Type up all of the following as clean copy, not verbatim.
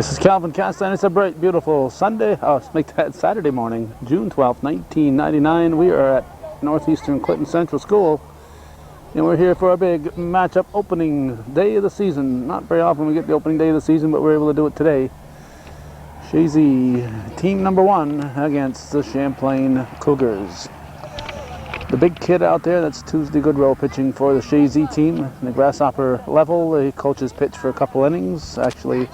This is Calvin Castine. It's a bright, beautiful Sunday. Let's make that Saturday morning, June 12th, 1999. We are at Northeastern Clinton Central School, and we're here for a big matchup opening day of the season. Not very often we get the opening day of the season, but we're able to do it today. Chazy, team number 1 against the Champlain Cougars. The big kid out there, that's Tuesday Goodrow pitching for the Chazy team. In the Grasshopper level, the coaches pitch for a couple innings. Actually,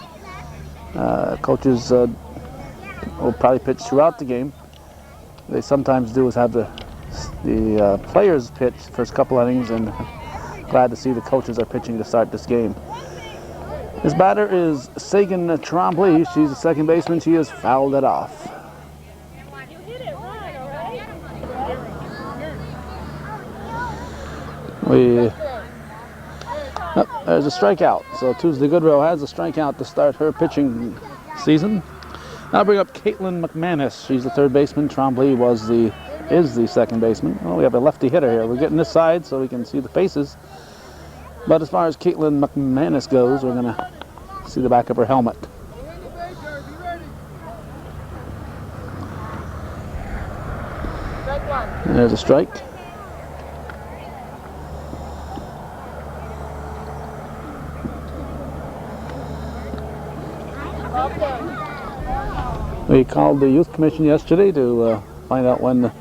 coaches will probably pitch throughout the game. They sometimes do is have the players pitch first couple innings, and glad to see the coaches are pitching to start this game. This batter is Caitlyn Mcmanus. She's the second baseman. She has fouled it off. There's a strikeout. So Tuesday Goodrow has a strikeout to start her pitching season. Now bring up Caitlyn Mcmanus. She's the third baseman. Tremblay is the second baseman. Well, we have a lefty hitter here. We're getting this side so we can see the faces. But as far as Caitlyn Mcmanus goes, we're going to see the back of her helmet. And there's a strike. We called the youth commission yesterday to find out when the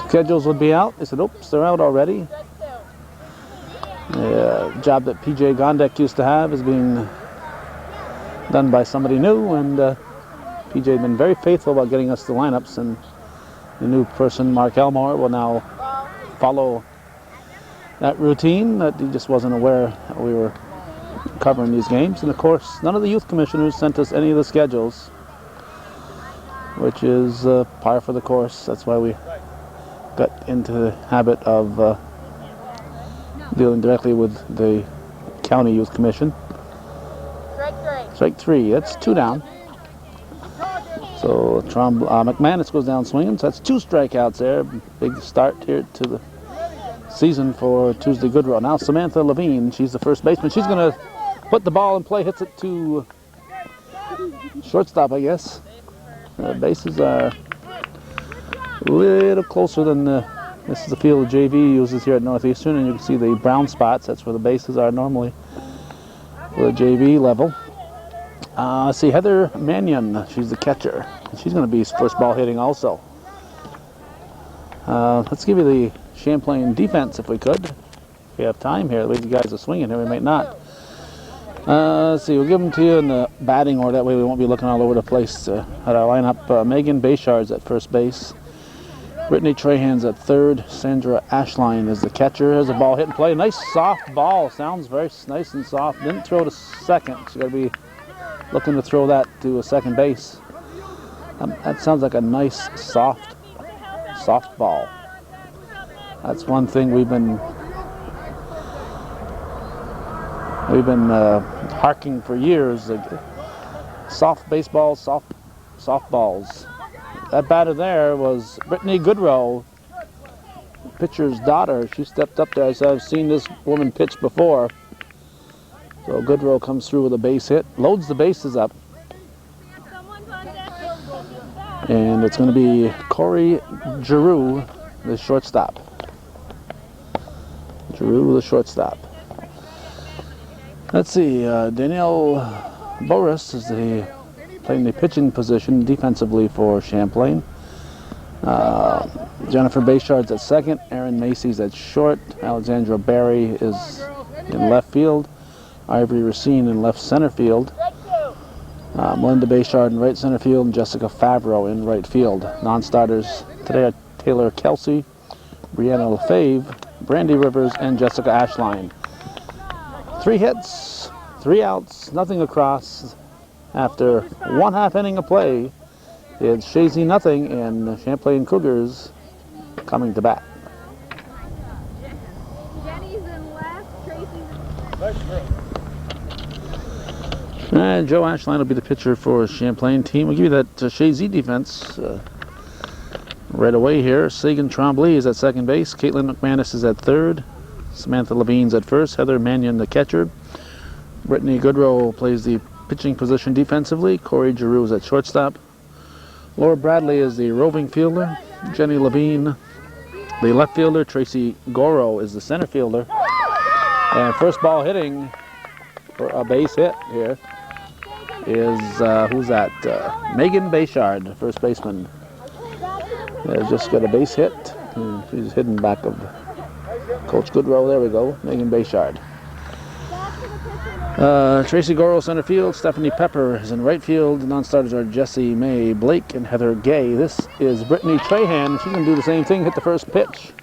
schedules would be out. They said, oops, they're out already. The job that PJ Gondek used to have is being done by somebody new, and PJ had been very faithful about getting us the lineups, and the new person, Mark Elmore, will now follow that routine that he just wasn't aware that we were covering these games. And of course, none of the youth commissioners sent us any of the schedules, which is par for the course. That's why we got into the habit of dealing directly with the county youth commission. Strike 3. That's 2 down. So Mcmanus goes down swinging. So that's 2 strikeouts there. Big start here to the season for Tuesday Goodrow. Now Samantha Levine, she's the first baseman. She's going to put the ball in play, hits it to shortstop, I guess. The bases are a little closer than this is the field the JV uses here at Northeastern, and you can see the brown spots. That's where the bases are normally for the JV level. Let's see, Heather Mannion, she's the catcher. She's going to be first ball hitting also. Let's give you the Champlain defense if we could. If we have time here. The way you guys are swinging here, we might not. Let's see, we'll give them to you in the batting order. That way we won't be looking all over the place at our lineup. Megan Bayshard's at first base. Brittany Trahan's at third. Sandra Ashline is the catcher. Has a ball hit and play. Nice soft ball. Sounds very nice and soft. Didn't throw to second. She's got to be looking to throw that to a second base. That sounds like a nice soft ball. That's one thing we've been harking for years. Soft baseballs, soft balls. That batter there was Brittany Goodrow, pitcher's daughter. She stepped up there. I said, I've seen this woman pitch before. So Goodrow comes through with a base hit, loads the bases up. And it's going to be Corey Giroux, the shortstop. Giroux, the shortstop. Let's see, Danielle Boris is playing the pitching position defensively for Champlain. Jennifer Bayshard's at second. Erin Macy's at short. Alexandra Barry is in left field. Ivory Racine in left center field. Melinda Bayshard in right center field, and Jessica Favreau in right field. Non-starters today are Taylor Kelsey, Brianna Lefebvre, Brandy Rivers, and Jessica Ashline. 3 hits, 3 outs, nothing across. After 1/2 inning of play, it's Chazy nothing and Champlain Cougars coming to bat. And Joe Ashline will be the pitcher for the Champlain team. We'll give you that Chazy defense right away here. Sagan Tremblay is at second base. Caitlyn Mcmanus is at third. Samantha Levine's at first. Heather Mannion, the catcher. Brittany Goodrow plays the pitching position defensively. Corey Giroux is at shortstop. Laura Bradley is the roving fielder. Jenny Levine, the left fielder. Tracy Goro is the center fielder. And first ball hitting for a base hit here is, who's that? Megan Bayshard, first baseman. Has just got a base hit. She's hidden back of Coach Goodrow. There we go, Megan Bayshard. Tracy Goro, center field. Stephanie Pepper is in right field. Non-starters are Jessie May Blake and Heather Gay. This is Brittany Trahan. She's going to do the same thing, hit the first pitch.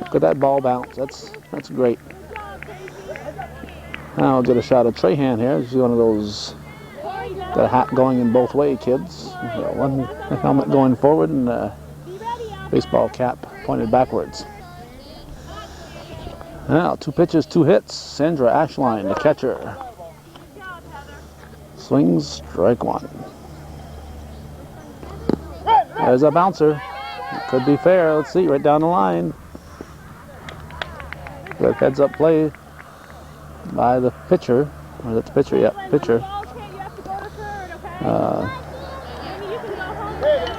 Look at that ball bounce. That's great. Now I'll get a shot of Trahan here. She's one of those, got a hat going in both ways, kids. One helmet going forward and a baseball cap pointed backwards. Now, 2 pitches, 2 hits. Sandra Ashline, the catcher. Swings, strike 1. There's a bouncer. It could be fair. Let's see, right down the line. Good heads up play by the pitcher. Or is it the pitcher? Yeah, pitcher.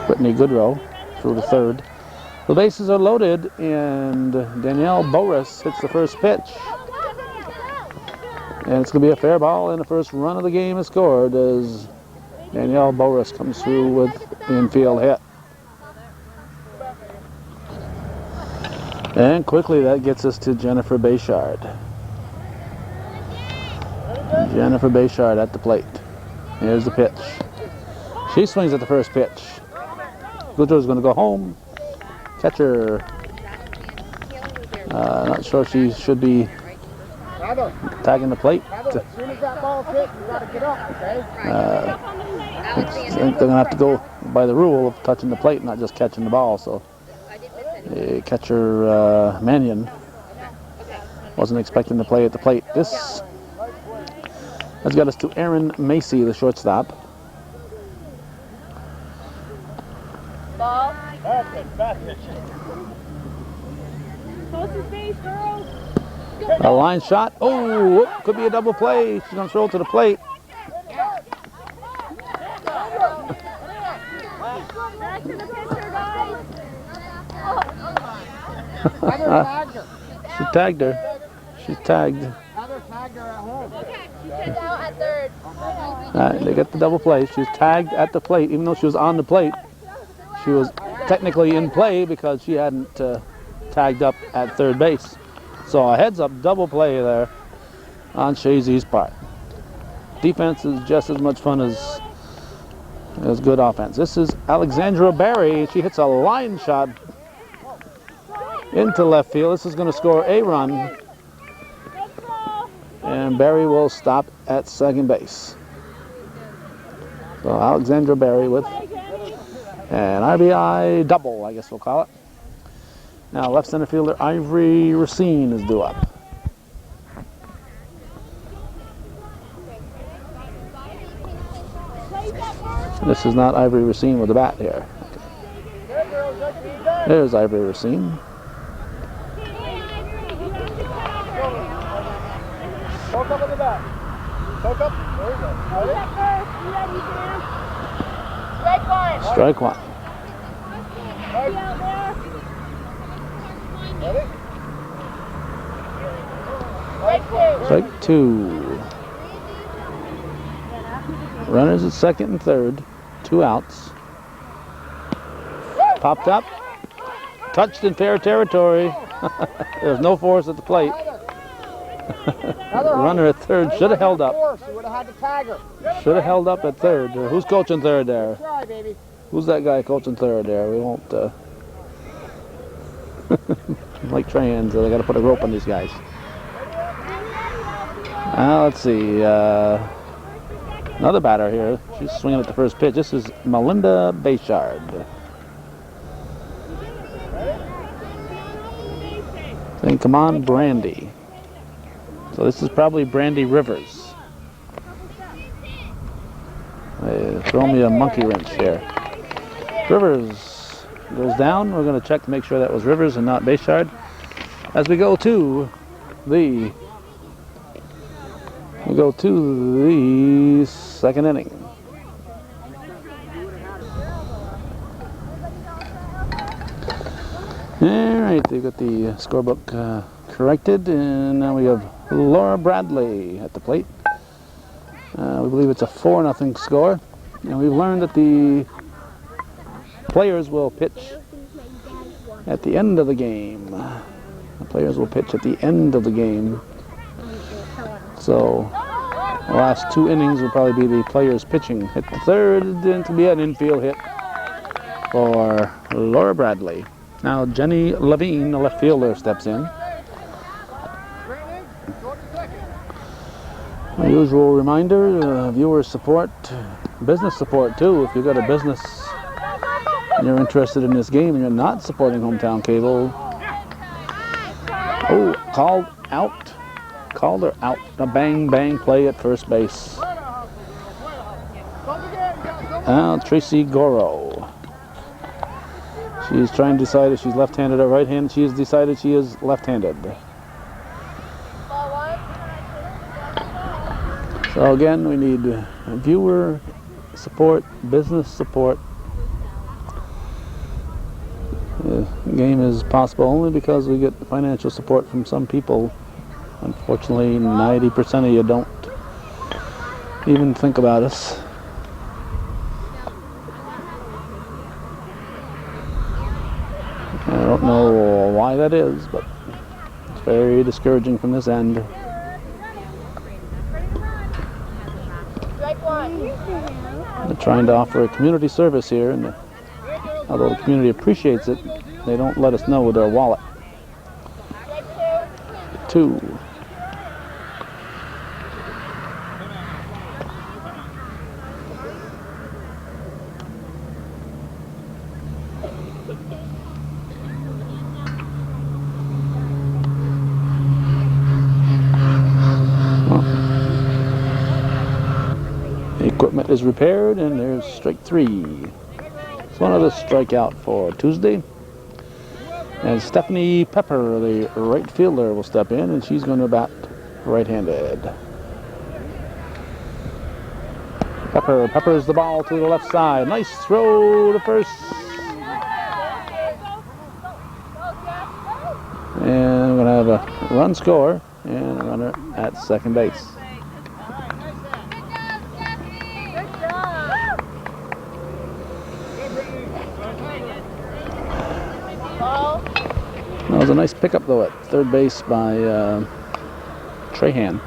Brittany Goodrow through the third. The bases are loaded, and Danielle Boris hits the first pitch. And it's going to be a fair ball, and the first run of the game is scored as Danielle Boris comes through with the infield hit. And quickly that gets us to Jennifer Bayshard. Jennifer Bayshard at the plate. Here's the pitch. She swings at the first pitch. Goodrow's going to go home. Catcher, not sure she should be tagging the plate. I think they're going to have to go by the rule of touching the plate, not just catching the ball. So, catcher Mannion wasn't expecting to play at the plate. This has got us to Erin Macy, the shortstop. Ball. A line shot. Oh, could be a double play. She's going to throw it to the plate. Back to the pitcher, guys. She tagged her. She's tagged. Okay, she sent out at third. All right, they get the double play. She's tagged at the plate, even though she was on the plate. She was technically in play because she hadn't tagged up at third base. So a heads-up double play there on Chazy's part. Defense is just as much fun as good offense. This is Alexandra Barry. She hits a line shot into left field. This is going to score a run. And Barry will stop at second base. So Alexandra Barry with an RBI double, I guess we'll call it. Now left center fielder Ivory Racine is due up. This is not Ivory Racine with the bat here. Okay. There's Ivory Racine. Poke up on the bat. Poke up. There you go. Strike one. Strike 1. Ready? Strike 2. Runners at second and third. 2 outs. Popped up. Touched in fair territory. There's no force at the plate. Runner at third should have held up. Should have held up at third. Who's coaching third there? Who's that guy coaching third there? We won't like Trans. They got to put a rope on these guys. Let's see. Another batter here. She's swinging at the first pitch. This is Melinda Bayshard. Saying, come on, Brandy. So this is probably Brandy Rivers. Throw me a monkey wrench here. Rivers goes down. We're going to check to make sure that was Rivers and not Bayshard. As we go to the We go to the second inning. Alright, they've got the scorebook corrected, and now we have Laura Bradley at the plate. We believe it's a 4-0 score, and we've learned that the players will pitch at the end of the game. The players will pitch at the end of the game. So the last 2 innings will probably be the players pitching. Hit the third, and to be an infield hit for Laura Bradley. Now Jenny Levine, the left fielder, steps in. My usual reminder, viewer support, business support too. If you've got a business and you're interested in this game and you're not supporting Hometown Cable. Oh, called her out. A bang play at first base. Now Tracy Goro. She's trying to decide if she's left-handed or right-handed. She has decided she is left-handed. So again, we need viewer support, business support. The game is possible only because we get financial support from some people. Unfortunately, 90% of you don't even think about us. I don't know why that is, but it's very discouraging from this end. They're trying to offer a community service here, and although the community appreciates it, they don't let us know with their wallet. 2. Equipment is repaired, and there's strike 3. So another strikeout for Tuesday. And Stephanie Pepper, the right fielder, will step in, and she's going to bat right-handed. Peppers the ball to the left side. Nice throw to first. And we're going to have a run score and a runner at second base. That was a nice pickup, though, at third base by Trahan.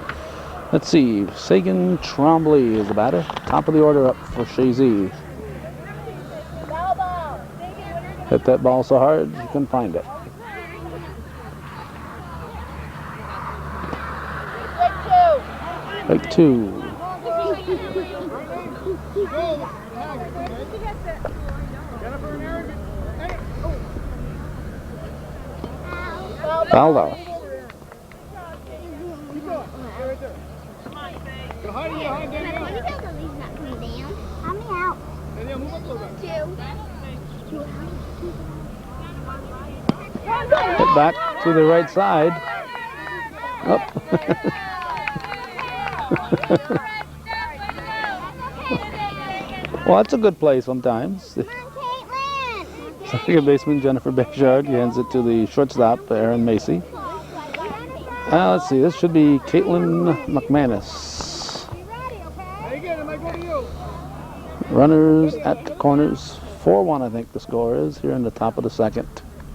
Let's see. Sagan Trombley is the batter. Top of the order up for Chazy. Hit that ball so hard you couldn't find it. Strike 2. Fouled off. Hit back to the right side. Up. Well, that's a good play sometimes. Second baseman Jennifer Bayshard hands it to the shortstop, Aaron Macy. Let's see, this should be Caitlyn Mcmanus. Runners at corners, 4-1 I think the score is here in the top of the second.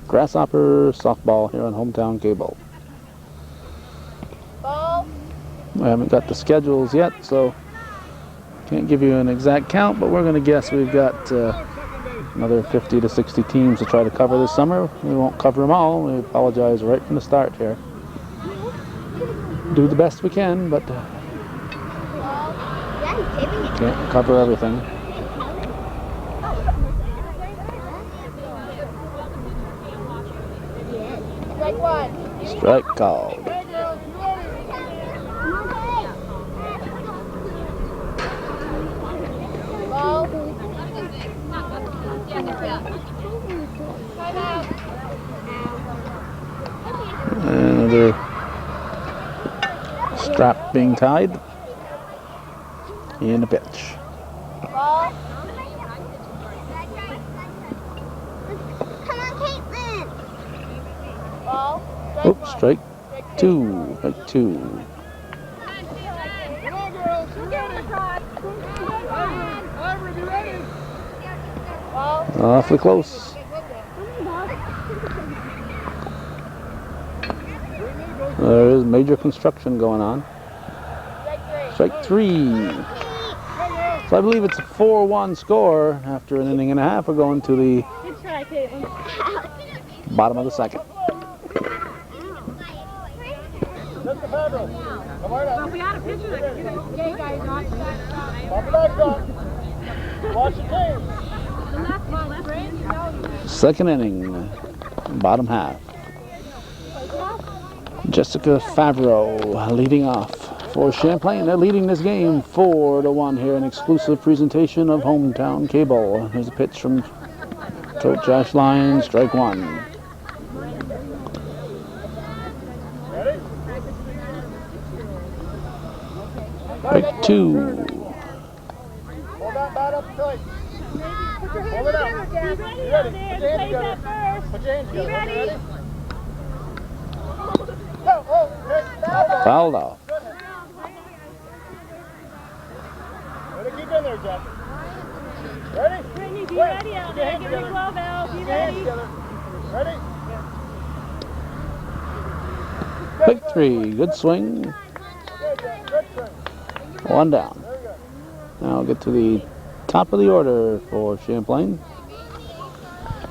Grasshopper softball here on Hometown Cable. We haven't got the schedules yet, so can't give you an exact count, but we're going to guess we've got another 50 to 60 teams to try to cover this summer. We won't cover them all. We apologize right from the start here. Do the best we can, but can't cover everything. Strike called. Another strap being tied. in the pitch. Ball. Come on, Caitlyn. Ball. Oops, strike two. Strike two. Come on, girls. We're ready. Ivor, be ready. Ball. Awfully close. There is major construction going on. Strike three. So I believe it's a 4-1 score after an inning and a half. We're going to the Good try, Caitlyn. bottom of the second. Let's go, Pablo. Come on up. We got a picture that can get it. Okay, guys, not that. Pop it back up. Watch the team. The left one, left hand. Second inning, bottom half. Jessica Favreau leading off for Champlain. They're leading this game 4-1 here. An exclusive presentation of Hometown Cable. Here's a pitch from Coach Josh Lyon. Strike one. Ready? Strike two. Hold that bat up tight. Hold it out. Be ready. Put your hands together. Put your hands together. Ready? Go. Oh, hey, Fouled off. Ready? Keep in there, Jeff. Ready? Brittany, be ready out there. Give me 12 out. Be Put your hands ready. together. Ready? Strike three. Good swing. Okay, Jeff. Good swing. One down. There we go. Now we'll get to the top of the order for Champlain.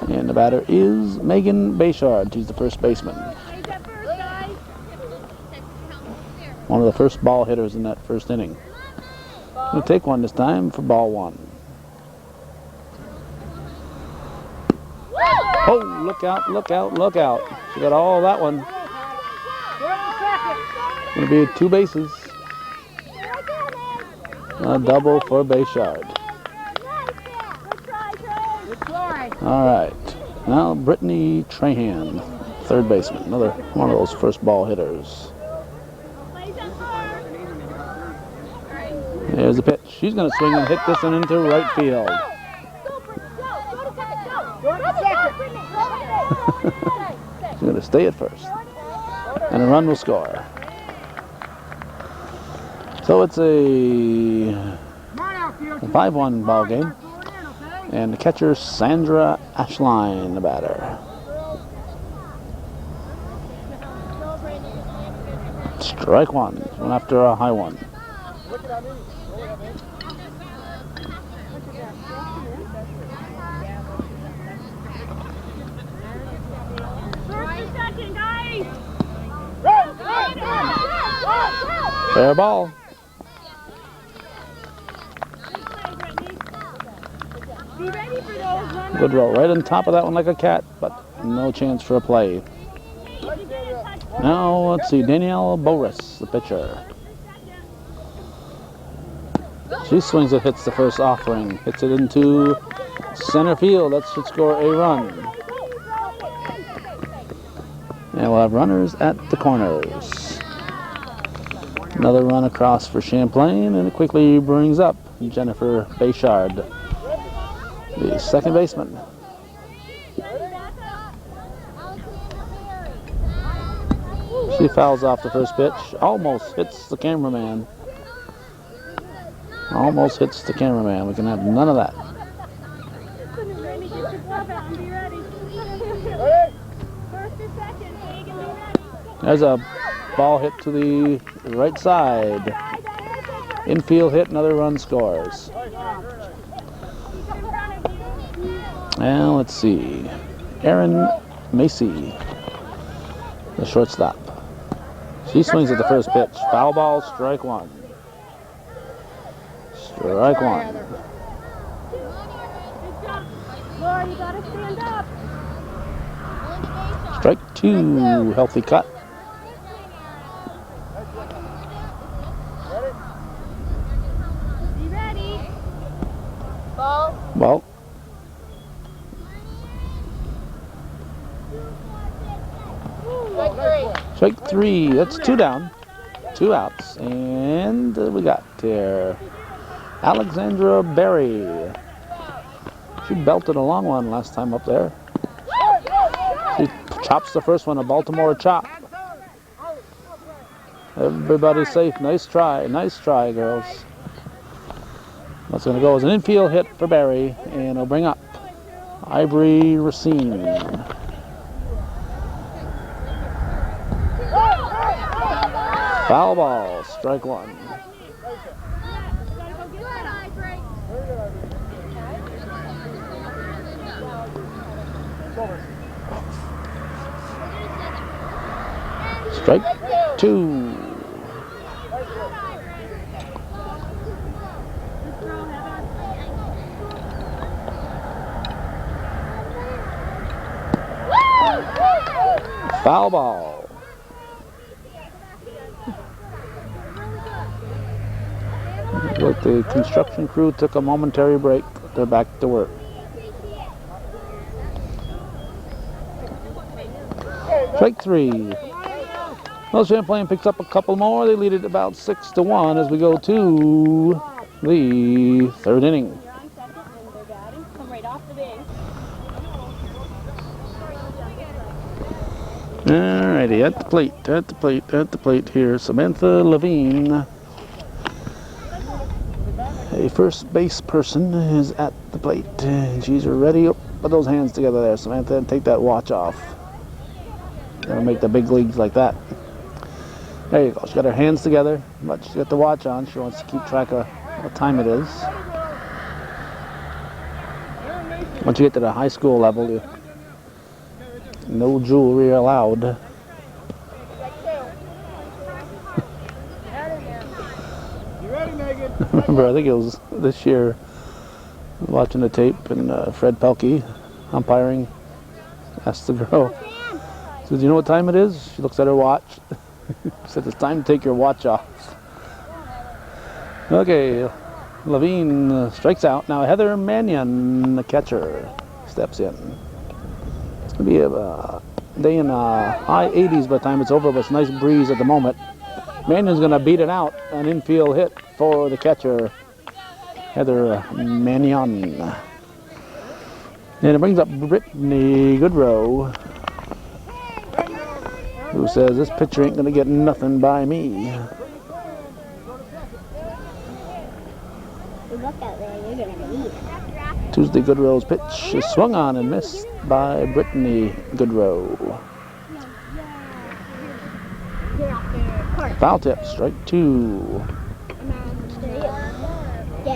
And the batter is Megan Bayshard. She's the first baseman. He's at first, guys. One of the first ball hitters in that first inning. We'll take one this time for ball one. Oh, look out, look out, look out. She got all that one. Gonna be 2 bases. A double for Bayshard. All right. Now Brittany Trahan, third baseman. Another one of those first ball hitters. There's the pitch. She's going to swing and hit this one into right field. She's going to stay at first. And a run will score. So it's a 5-1 ball game. And the catcher, Sandra Ashline, the batter. Strike one. Went after a high one. Fair ball. Good roll. Right on top of that one like a cat, but no chance for a play. Now, let's see. Danielle Boris, the pitcher. She swings it, hits the first offering. Hits it into center field. That should score a run. And we'll have runners at the corners. Another run across for Champlain, and it quickly brings up Jennifer Bayshard, the second baseman. She fouls off the first pitch. Almost hits the cameraman. Almost hits the cameraman. We can have none of that. There's a ball hit to the right side. Infield hit, another run scores. And let's see. Erin Macy, the shortstop. She swings at the first pitch. Foul ball, strike one. Strike one. Laura, you gotta stand up. Strike two, healthy cut. Be ready. Ball. Well, Strike three. strike three. That's 2 down. 2 outs. And we got here Alexandra Berry. She belted a long one last time up there. She chops the first one, a Baltimore chop. Everybody safe. Nice try, girls. That's going to go as an infield hit for Berry, and it'll bring up Ivory Racine. Foul ball, strike one. Strike two. Foul ball. Look, the construction crew took a momentary break. They're back to work. Strike three. Well, Champlain picks up a couple more. They lead it about 6-1 as we go to the third inning. Alrighty, at the plate here, Samantha Levine. A first base person is at the plate. She's ready. Put those hands together there, Samantha, and take that watch off. Gonna make the big leagues like that. There you go. She's got her hands together, but she's got the watch on. She wants to keep track of what time it is. Once you get to the high school level, no jewelry allowed. Remember, I think it was this year, watching the tape, and Fred Pelkey, umpiring, asked the girl, says, "You know what time it is?" She looks at her watch. Said, "It's time to take your watch off." Okay, Levine strikes out. Now Heather Mannion, the catcher, steps in. It's going to be a day in high 80s by the time it's over, but it's a nice breeze at the moment. Mannion's going to beat it out. An infield hit for the catcher, Heather Mannion. And it brings up Brittany Goodrow, who says, "This pitcher ain't going to get nothing by me." Tuesday Goodrow's pitch is swung on and missed by Brittany Goodrow. Foul tip, strike two.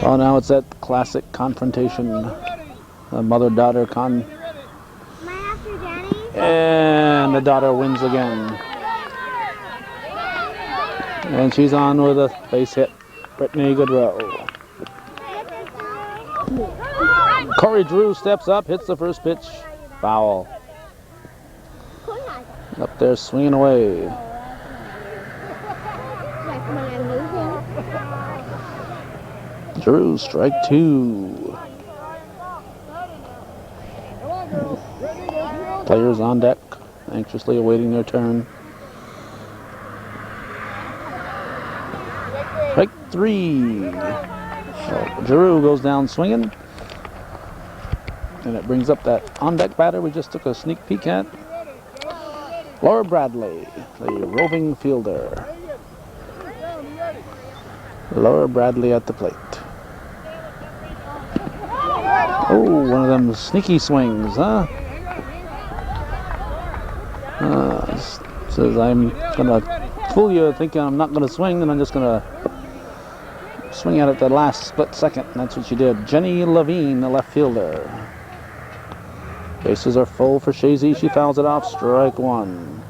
Oh, now it's that classic confrontation, mother-daughter and the daughter wins again. And she's on with a base hit, Brittany Goodrow. Corey Drew steps up, hits the first pitch, foul. Up there swinging away. Drew, strike two. Players on deck, anxiously awaiting their turn. Strike three. So Drew goes down swinging. And it brings up that on-deck batter we just took a sneak peek at. Laura Bradley, the roving fielder. Laura Bradley at the plate. Oh, one of them sneaky swings, huh? Says, "I'm going to fool you thinking I'm not going to swing, and I'm just going to swing at it the last split second." And that's what she did. Jenny Levine, the left fielder. Bases are full for Chazy. She fouls it off. Strike one.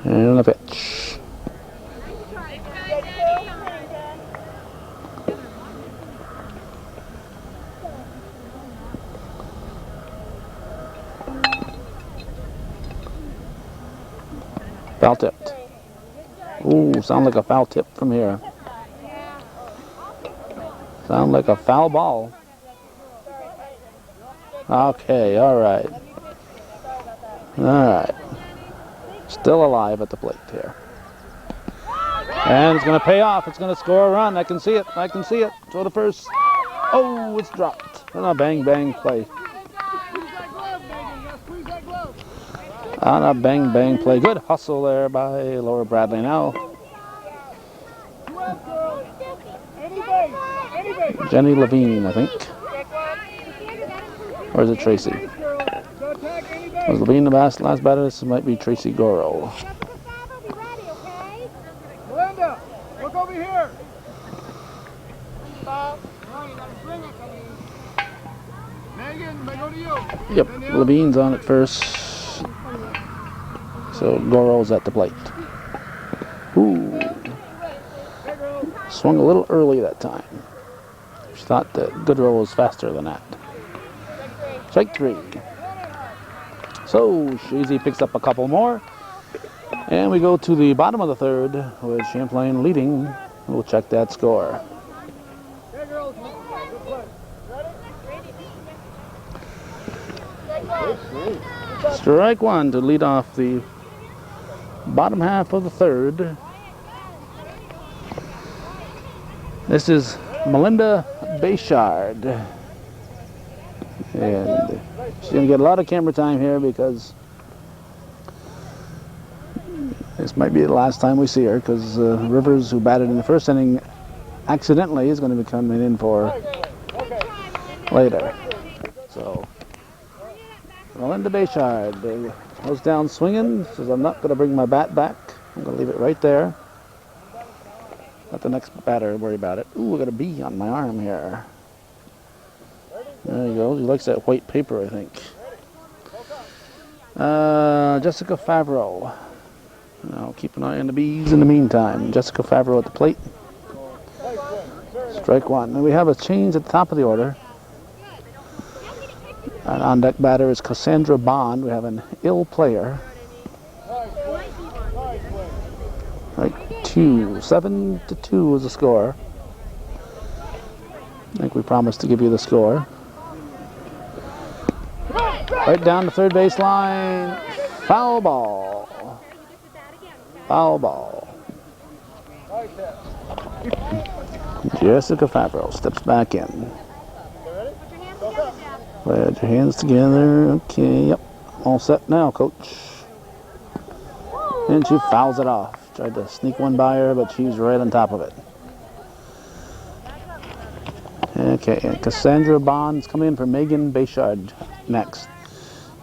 And a pitch. Foul tipped. Ooh, sound like a foul tip from here. Sound like a foul ball. Okay, all right. Alright. Still alive at the plate here. And it's going to pay off. It's going to score a run. I can see it. I can see it. Throw to first. Oh, it's dropped. And a bang, bang play. On a bang, bang play. Good hustle there by Laura Bradley now. Jenny Levine, I think. Or is it Tracy? Was Levine the last batter? This might be Tracy Goro. Melinda, look over here. Megan, they go to you. Yep, Levine's on it first. So Goro's at the plate. Ooh. Swung a little early that time. She thought that Goodrow was faster than that. Strike 3. So Chazy picks up a couple more. And we go to the bottom of the third with Champlain leading. We'll check that score. Strike 1 to lead off the bottom half of the third. This is Melinda Bayshard. And she's going to get a lot of camera time here because this might be the last time we see her, because Rivers, who batted in the first inning accidentally, is going to be coming in for later. So Melinda Bayshard goes down swinging, says I'm not going to bring my bat back. I'm going to leave it right there. Let the next batter worry about it. Ooh, I got a bee on my arm here. There he goes. He likes that white paper, I think. Jessica Favreau. I'll keep an eye on the bees in the meantime. Jessica Favreau at the plate. Strike 1. And we have a change at the top of the order. An on-deck batter is Cassandra Bond. We have an ill player. Right, 7-2 is the score. I think we promised to give you the score. Right down the third base line. Foul ball. Foul ball. Jessica Favreau steps back in. Put your hands together. Okay, yep. All set now, coach. And she fouls it off. Tried to sneak one by her, but she's right on top of it. Okay, and Cassandra Bond's coming in for Megan Bayshard next.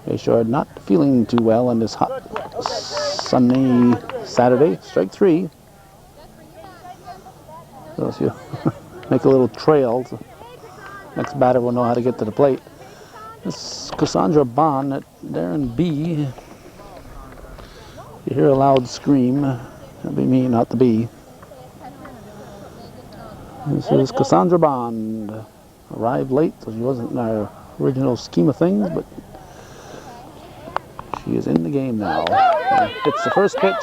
Bayshard not feeling too well on this hot, sunny Saturday. Strike 3. So if you make a little trail, the next batter will know how to get to the plate. This is Cassandra Bond at Darren B. You hear a loud scream. That'd be me, not the bee. This is Cassandra Bond. Arrived late, so she wasn't in our original scheme of things, but she is in the game now. It's the first pitch.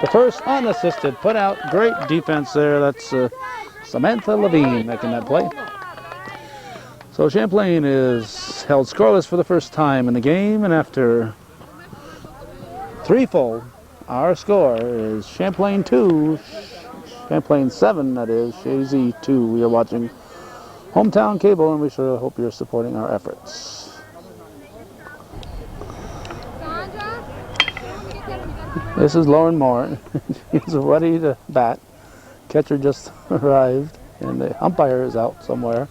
The first unassisted put out. Great defense there. That's Samantha Levine making that play. So Champlain is held scoreless for the first time in the game, and after 3 full, our score is Champlain 2, Champlain 7, that is, Chazy 2. We are watching Hometown Cable, and we sure hope you're supporting our efforts. This is Lauren Moore. She's ready to bat. Catcher just arrived, and the umpire is out somewhere,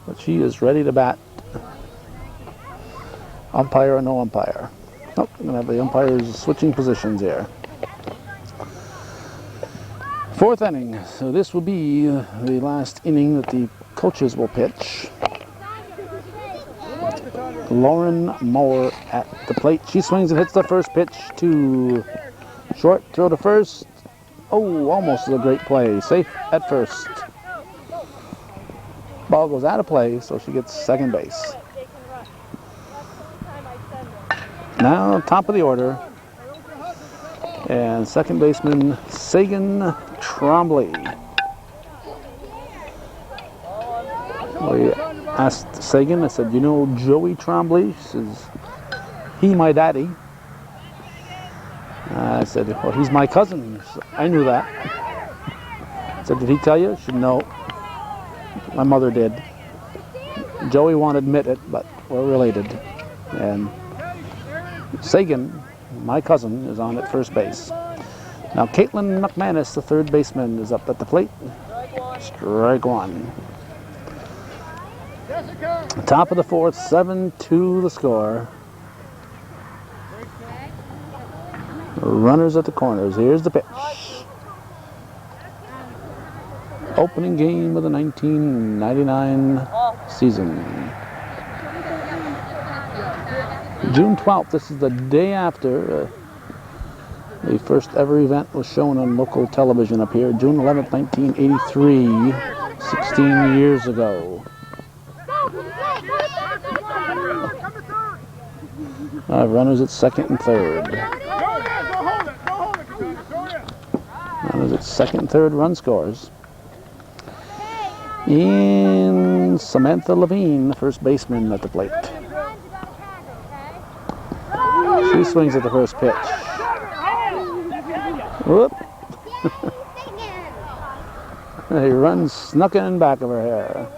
but she is ready to bat. Umpire or no umpire. Oh, we're going to have the umpires switching positions here. 4th inning. So this will be the last inning that the coaches will pitch. Lauren Moore at the plate. She swings and hits the first pitch to short. Throw to first. Oh, almost a great play. Safe at first. Ball goes out of play, so she gets second base. Now, top of the order, and second baseman Sagan Trombley. We asked Sagan, I said, you know Joey Trombley? She says, he my daddy? I said, well, he's my cousin. I knew that. I said, did he tell you? She said, no. My mother did. Joey won't admit it, but we're related. And Sagan, my cousin, is on at first base. Now Caitlyn Mcmanus, the third baseman, is up at the plate. Strike one. Top of the fourth, 7-2 the score. Runners at the corners. Here's the pitch. Opening game of the 1999 season. June 12th, this is the day after the first ever event was shown on local television up here. June 11th, 1983, 16 years ago. Runners at second and third. Runners at second and third, run scores. And Samantha Levine, the first baseman, at the plate. She swings at the first pitch. Whoop. He runs snuck in back of her hair.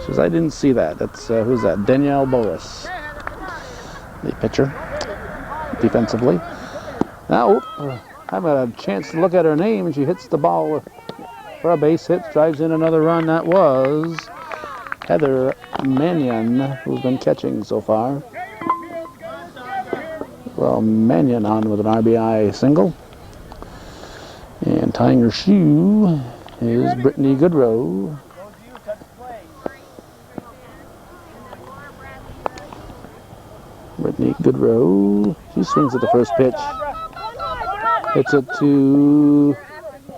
She says, I didn't see that. That's, who's that? Danielle Boris, the pitcher, defensively. Now, I haven't had a chance to look at her name, and she hits the ball for a base hit, drives in another run. That was Heather Mannion, who's been catching so far. Well, Mannion on with an RBI single. And tying her shoe is Brittany Goodrow. Brittany Goodrow, she swings at the first pitch. Hits it to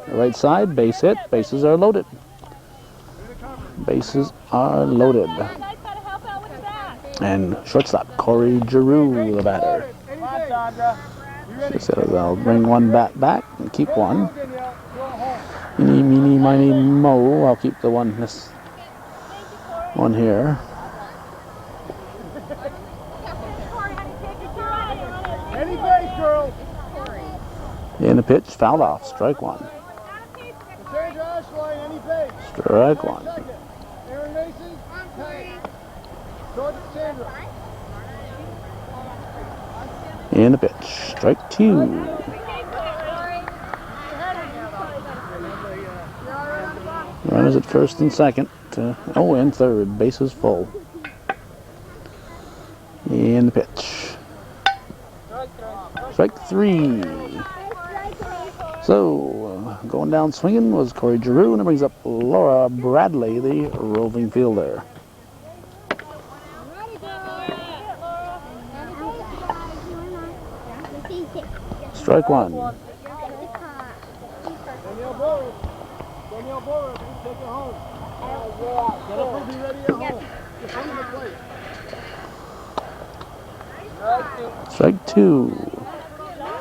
the right side, base hit. Bases are loaded. Bases are loaded. And shortstop, Corey Giroux, the batter. She says, I'll bring one bat back and keep one. Eeny, meeny, miny, mo. I'll keep the one, this one here. Any base, girls. And the pitch, fouled off, strike one. Strike one. Aaron Mason, George Sandra. And the pitch, strike two. Runners at first and second. And third, bases full. And the pitch. Strike three. So, going down swinging was Corey Giroux, and it brings up Laura Bradley, the roving fielder. Strike one. Danielle Boris, take it home. Get up and be ready at home. Just hang the plate. Strike two.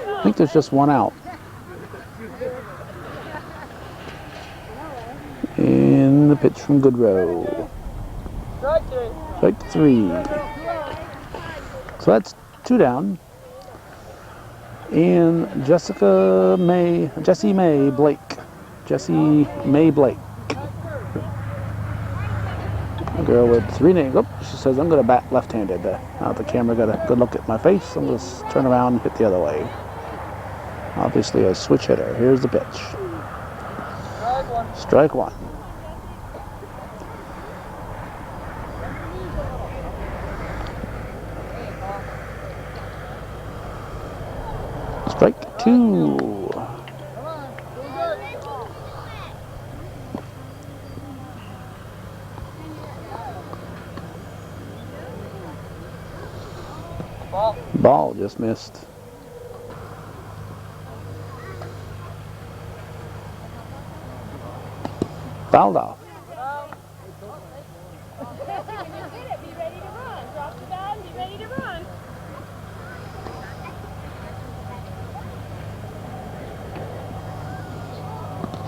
I think there's just one out. And the pitch from Goodrow. Strike three. So that's two down. And Jessie May Blake. A girl with three names. Oh, she says, I'm going to bat left-handed. Now the camera got a good look at my face. I'm going to turn around and hit the other way. Obviously a switch hitter. Here's the pitch. Strike one. Strike two. Ball just missed. Fouled off.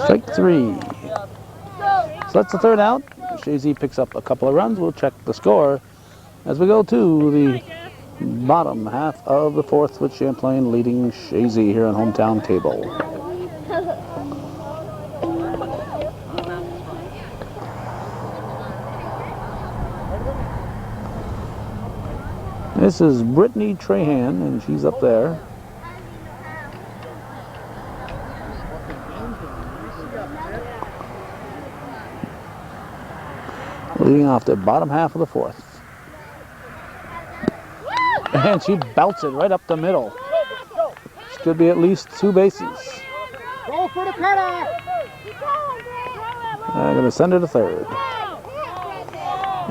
Strike three. So that's the third out. Chazy picks up a couple of runs. We'll check the score as we go to the bottom half of the fourth with Champlain leading Chazy here on Hometown Cable. This is Brittany Trahan, and she's up there. Leading off the bottom half of the fourth. And she belts it right up the middle. This could be at least 2 bases. Go for the cutoff. I'm going to send it to third.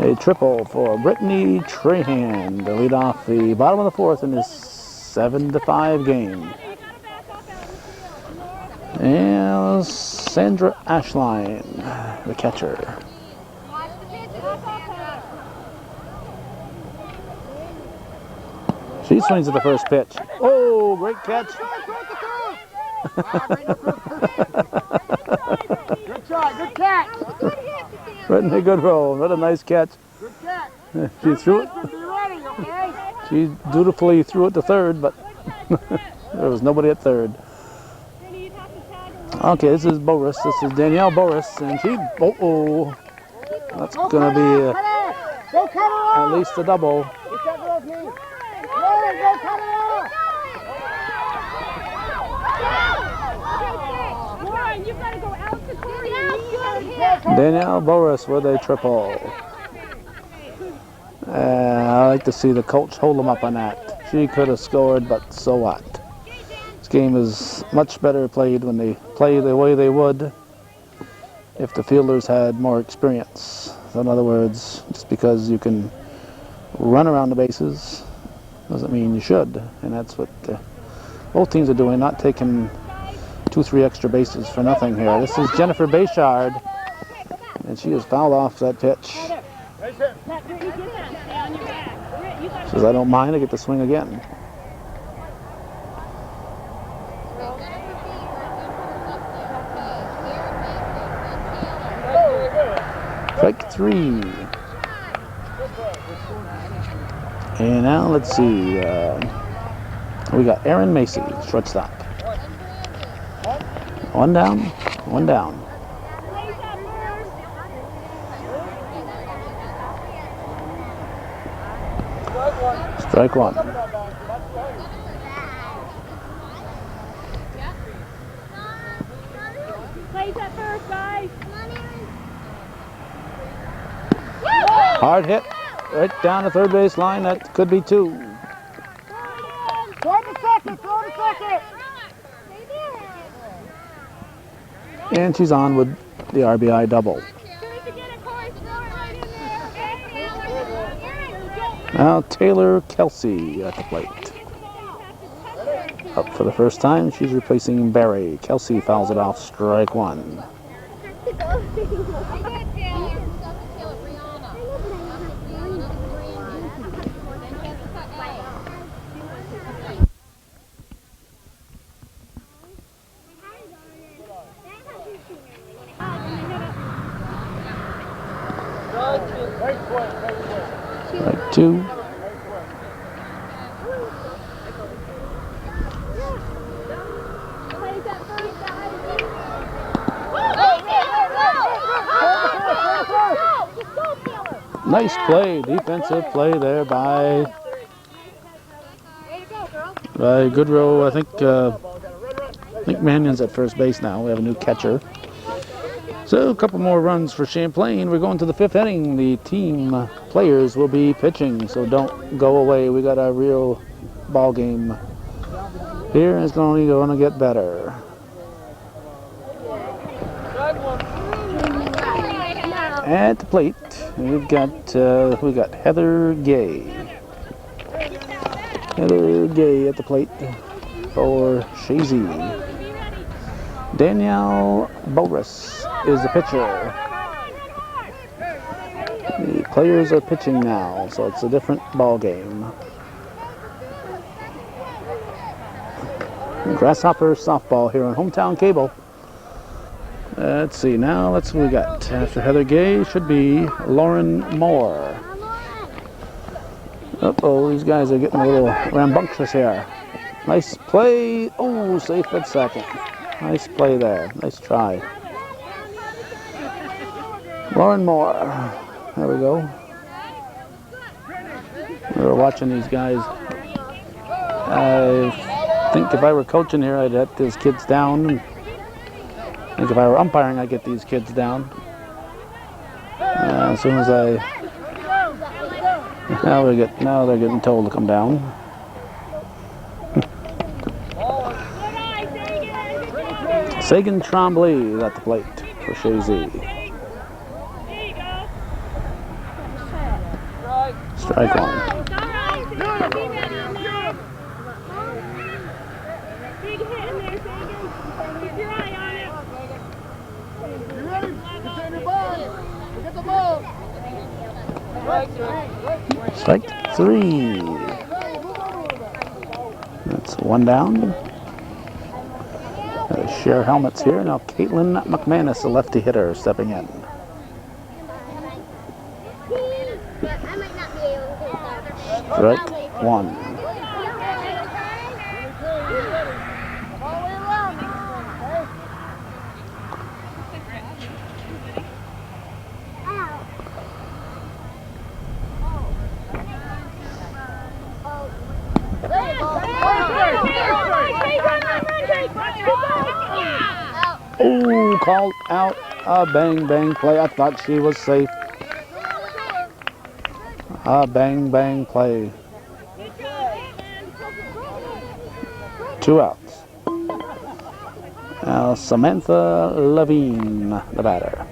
A triple for Brittany Trahan to lead off the bottom of the fourth in this 7-5 game. And Sandra Ashline, the catcher. She swings at the first pitch. Oh, great catch. Good try, good catch. Brittany Goodrow, what a nice catch. Good catch. She threw it. Be ready, okay? She dutifully threw it to third, but there was nobody at third. Okay, this is Boris. This is Danielle Boris, and she. That's gonna be at least a double. Get that girl's knee. Lauren, go cut it off. Lauren, you gotta go out to Corey. Danielle Boris with a triple. I like to see the coach hold them up on that. She could have scored, but so what? This game is much better played when they play the way they would if the fielders had more experience. So in other words, just because you can run around the bases doesn't mean you should. And that's what both teams are doing, not taking 2-3 extra bases for nothing here. This is Jennifer Bayshard, and she has fouled off that pitch. Says, I don't mind, I get to swing again. Strike 3. And now let's see. We got Erin Macy, shortstop. One down, one down. Strike 1. Plays at first, guys. Hard hit, right down the third base line. That could be 2. Throw the second, throw the second. And she's on with the RBI double. Now Taylor Kelsey at the plate. Up for the first time, she's replacing Barry. Kelsey fouls it off, strike 1. Strike 2. Nice play, defensive play there by Goodrow. I think Mannion's at first base now. We have a new catcher. So a couple more runs for Champlain. We're going to the 5th inning. The team players will be pitching, so don't go away. We got a real ball game here, and it's only going to get better. At the plate, we got Heather Gay. Heather Gay at the plate for Chazy. Danielle Boris is the pitcher. The players are pitching now, so it's a different ball game. Grasshopper softball here on Hometown Cable. Let's see, now we got. After Heather Gay should be Lauren Moore. Uh-oh, these guys are getting a little rambunctious here. Nice play. Oh, safe at second. Nice play there. Nice try. Lauren Moore. There we go. We were watching these guys. I think if I were coaching here, I'd let these kids down. I think if I were umpiring, I'd get these kids down. As soon as now they're getting told to come down. Sagan Tremblay is at the plate for Chazy. Strike one. Big hit in there, Sagan. Keep your eye on it. You ready? Contain your ball. Get the ball. Strike three. That's one down. Share helmets here. Now Caitlyn Mcmanus, a lefty hitter, stepping in. Strike one. Oh, called out a bang play. I thought she was safe. A bang play. 2 outs. Now Samantha Levine, the batter.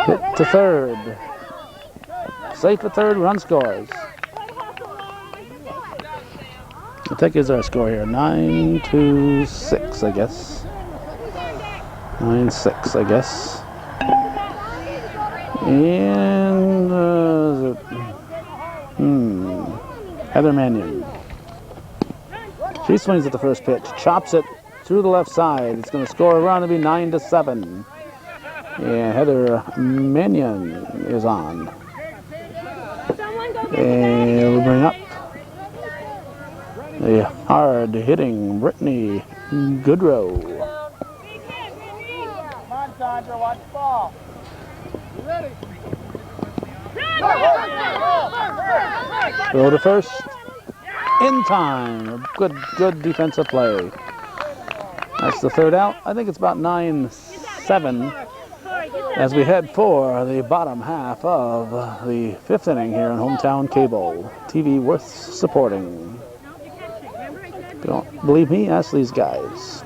Hit to third. Safe at third, run scores. I think is our score here. 9-6, I guess. 9-6, I guess. And Heather Mannion. She swings at the first pitch, chops it through the left side. It's going to score a run. It'll be 9-7. And Heather Mannion is on. And we'll bring up the hard-hitting Brittany Goodrow. Come on, Sandra, watch the ball. You ready? Throw to first. In time. Good defensive play. That's the third out. I think it's about 9-7 as we head for the bottom half of the 5th inning here on Hometown Cable. TV worth supporting. If you don't believe me, ask these guys.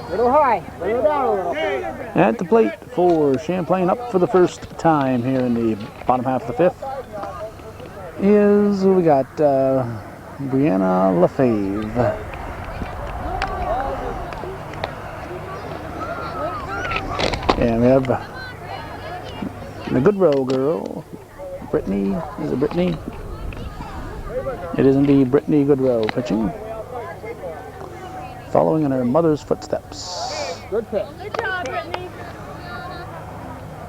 Little high, little down a little. At the plate for Champlain, up for the first time here in the bottom half of the 5th, is we got Brianna Lefebvre. And we have the Goodrow girl, Brittany. Is it Brittany? It is indeed Brittany Goodrow pitching, following in her mother's footsteps. Good pitch. Good job, Brittany.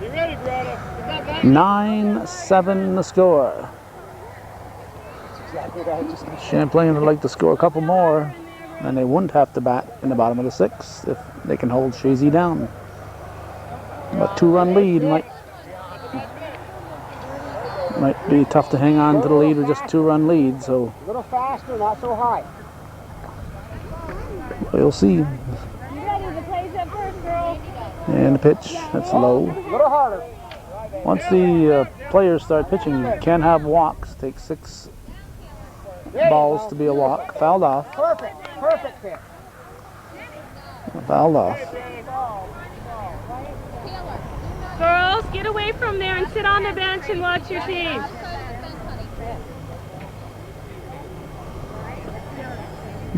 You ready, brother? 9-7 the score. Champlain would like to score a couple more, and they wouldn't have to bat in the bottom of the 6th if they can hold Chazy down. A 2-run lead might be tough to hang on to the lead with just 2-run lead, so A little faster, not so high. we'll see. You ready to play that first, girl? And the pitch, that's low. A little harder. Once the players start pitching, you can have walks. Take 6 balls to be a walk. Fouled off. Perfect pitch. Fouled off. Girls, get away from there and sit on the bench and watch your team.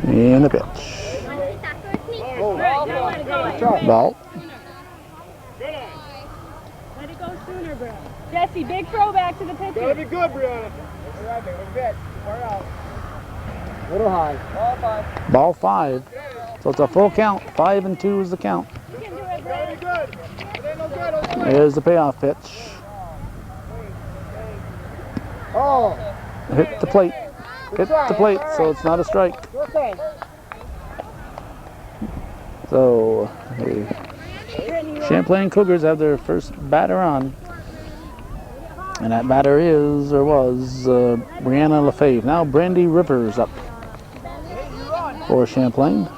And the pitch. Ball. Let it go sooner, bro. Jesse, big throwback to the Gotta pitcher. be good, Brianna. All right, baby, good pitch. Far out. Little high. Ball 5. Ball 5. So it's a full count. 5 and 2 is the count. You can do it, Brett. Here's the payoff pitch. Oh. Hit the plate. Hit the plate, so it's not a strike. Okay. So the Champlain Cougars have their first batter on. And that batter is, or was, Brianna Lefebvre. Now Brandy Rivers up for Champlain.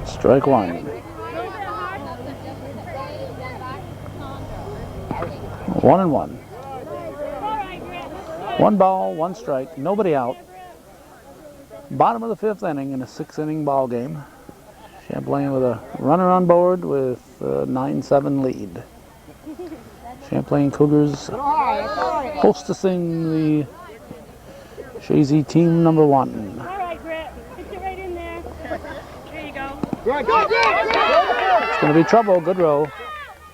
Strike one. 1-1. 1 ball, 1 strike, nobody out. Bottom of the 5th inning in a 6-inning ball game. Champlain with a runner on board with a 9-7 lead. Champlain Cougars hostessing the Chazy team number 1. All right, Brett. Pitch it right in there. There you go. It's going to be trouble. Goodrow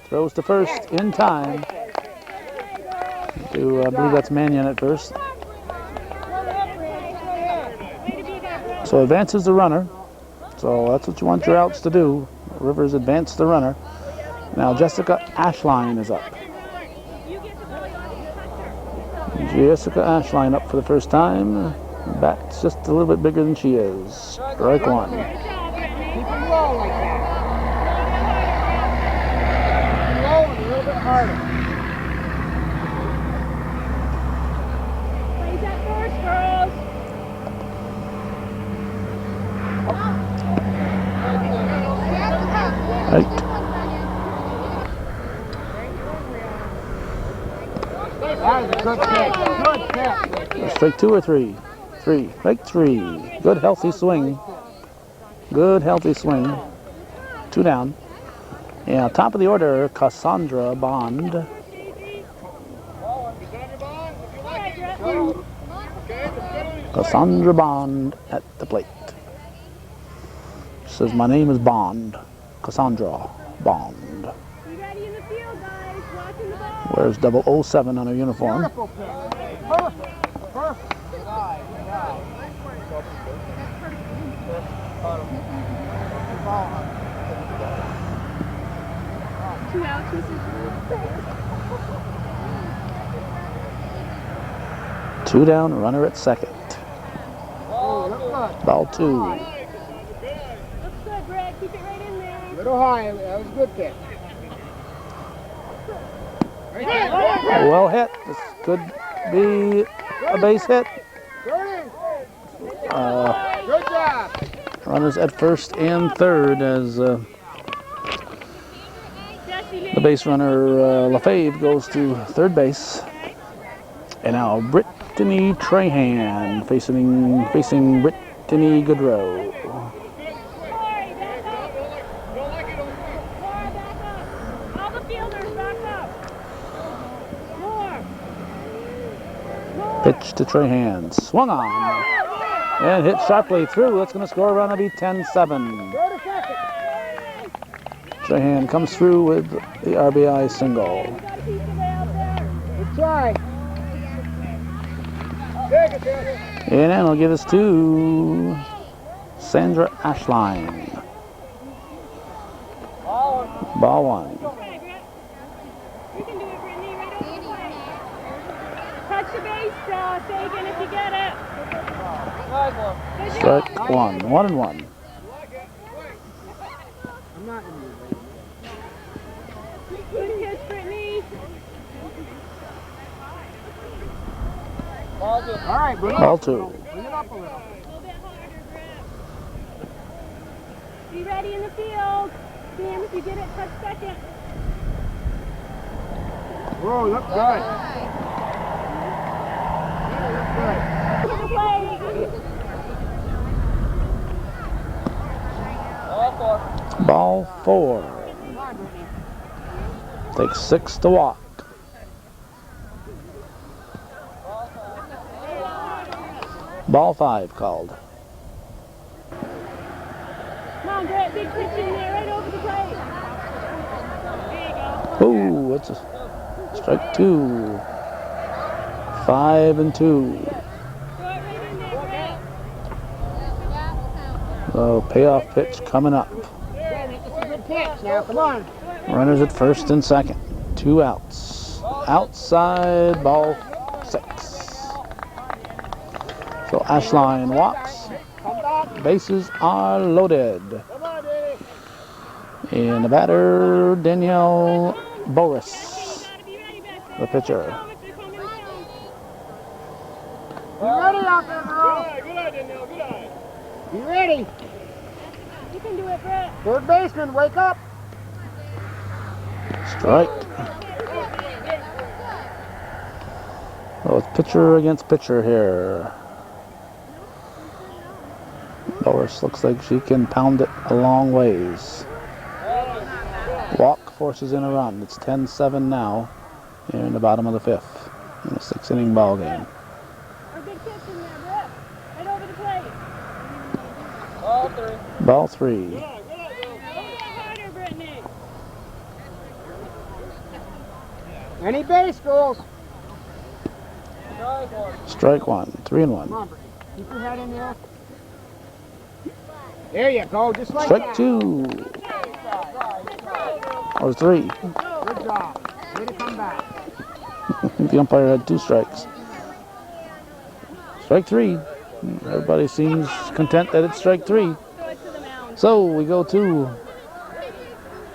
throws to first in time. I believe that's Mannion at first. So advances the runner. So that's what you want your outs to do. Rivers advanced the runner. Now Jessica Ashline is up. Jessica Ashline up for the first time. Bat's just a little bit bigger than she is. Strike one. Keep him low like that. Low and a little bit harder. Plays that first, girls. Right. That was a good catch. Good catch. Strike 2 or 3? 3. Strike 3. Good healthy swing. Good healthy swing. 2 down. Yeah, top of the order, Cassandra Bond. Cassandra Bond at the plate. Says my name is Bond. Cassandra Bond. You ready in the field, guys? Watching the ball. Wears 007 on her uniform. Beautiful catch. Perfect. Perfect. Good eye. Good eye. 2 outs, Mrs. 2 down, runner at second. Oh, look good. Ball 2. Looks good, Brett. Keep it right in there. A little high. That was a good catch. Well hit. This could be a base hit. Good job. Runners at first and third as the base runner Lefebvre goes to third base. And now Brittany Trahan facing Brittany Goodrow. All the fielders back up. More. Pitch to Trahan. Swung on. And hit sharply through. That's going to score a run. It'll be 10-7. Go to second. Trahan comes through with the RBI single. Good try. And then we'll give this to Sandra Ashline. Ball 1. You can do it, Brittany. Right over the plate. Touch the base, Sagan, if you get it. Strike 1. 1-1. I'm not in Good catch, Brittany. All right, bring it Ball up. 2. Bring it up a little. A little bit harder, Brett. Be ready in the field. Sam, if you get it, touch second. Whoa, look good. To the plate. Ball 4. Takes 6 to walk. Ball 5 called. Come on, Brett, big pitch in there, right over the plate. There you go. Ooh, that's a strike 2. 5 and 2. Throw it right in there, Brett. So payoff pitch coming up. This is a good pitch now. Come on. Runners at first and second. 2 outs. Outside, ball 6. So Ashline walks. Bases are loaded. Come on, Danny. And the batter, Danielle Boris, the pitcher. Be ready out there, girl. Good eye, Danielle. Good eye. Be ready. You can do it, Brett. Third baseman, wake up. Strike. So it's pitcher against pitcher here. Boris looks like she can pound it a long ways. Walk forces in a run. It's 10-7 now here in the bottom of the 5th in a 6-inning ball game. Our big pitch in there, Brett. Right over the plate. Ball 3. Hold that harder, Brittany. Any base goals. Strike 1. 3-1. Come on, Brittany. Keep your head in there. There you go, just like Strike that. 2. Or 3. Good job. Way to come back. The umpire had 2 strikes. Strike 3. Everybody seems content that it's strike 3. Throw it to the mound. So we go to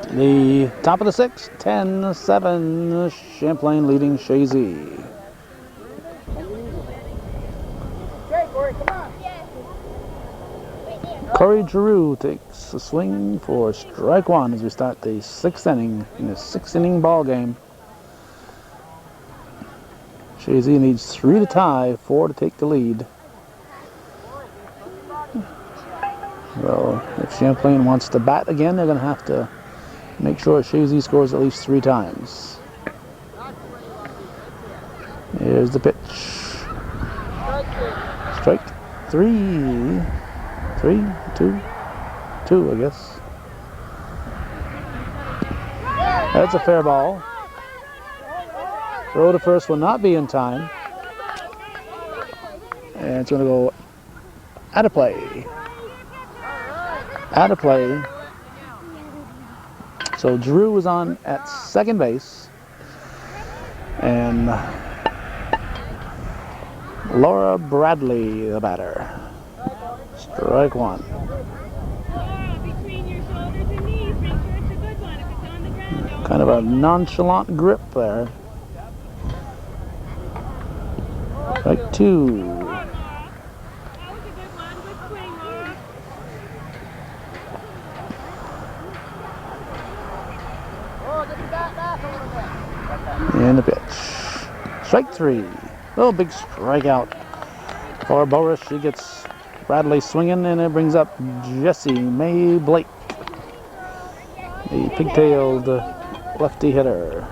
the top of the 6th. 10-7. Champlain leading Chazy. Okay, Corey, come on. Corey Giroux takes a swing for strike 1 as we start the 6th inning in a 6-inning ball game. Chazy needs 3 to tie, 4 to take the lead. So if Champlain wants to bat again, they're going to have to make sure Chazy scores at least 3 times. Here's the pitch. Strike 3. 3, 2, I guess. That's a fair ball. Throw to first will not be in time. And it's going to go out of play. Out of play. So Drew is on at second base. And Laura Bradley, the batter. Strike 1. Between your shoulders and knees, make sure it's a good one. If it's on the ground, don't. Kind of a nonchalant grip there. Strike 2. That was a good one. Good swing, Laura. Oh, get the bat back a little bit. And the pitch. Strike 3. Oh, big strikeout for Boris. She gets Bradley swinging, and it brings up Jessie Mae Blake, the pigtailed lefty hitter.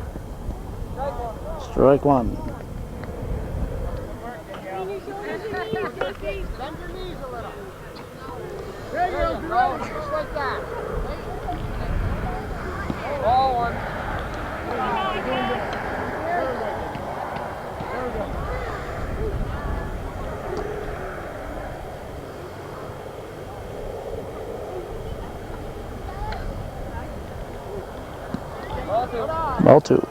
Strike 1. Between your shoulders and knees, Jesse. Bend your knees a little. There you go, just like that. Ball 1. Ball 2. Good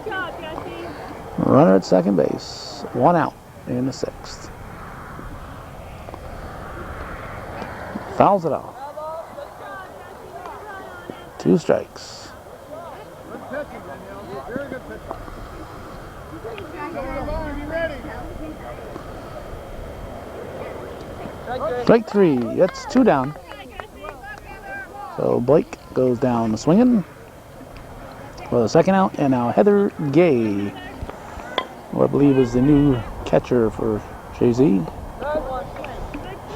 job, Jesse. Runner at second base. 1 out in the 6th. Fouls it off. 2 strikes. Good pitching, Danielle. Very good pitching. Come on, be ready. Strike 3. That's 2 down. So Blake goes down swinging for the 2nd out, and now Heather Gay, who I believe is the new catcher for Chazy.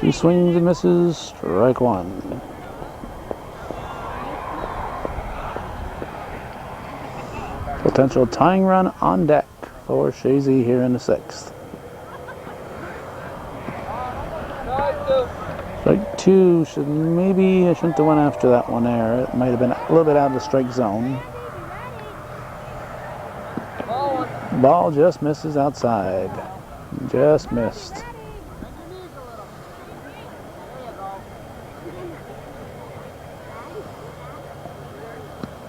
She swings and misses. Strike 1. Potential tying run on deck for Chazy here in the 6th. Strike 2 should maybe, I shouldn't have went after that one there. It might have been a little bit out of the strike zone. Ball just misses outside. Just missed.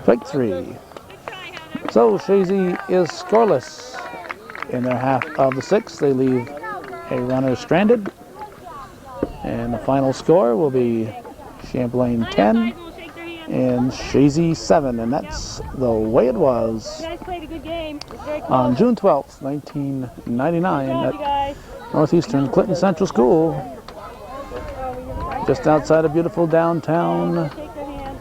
Strike 3. So Chazy is scoreless in their half of the 6th. They leave a runner stranded. And the final score will be Champlain 10 and Chazy 7. And that's the way it was You guys played a good game. It was very close. on June 12th, 1999 Good job, you at guys. Northeastern Clinton Central School, just outside of beautiful downtown Shake their hand.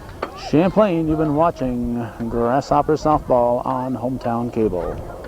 Champlain. You've been watching Grasshopper Softball on Hometown Cable.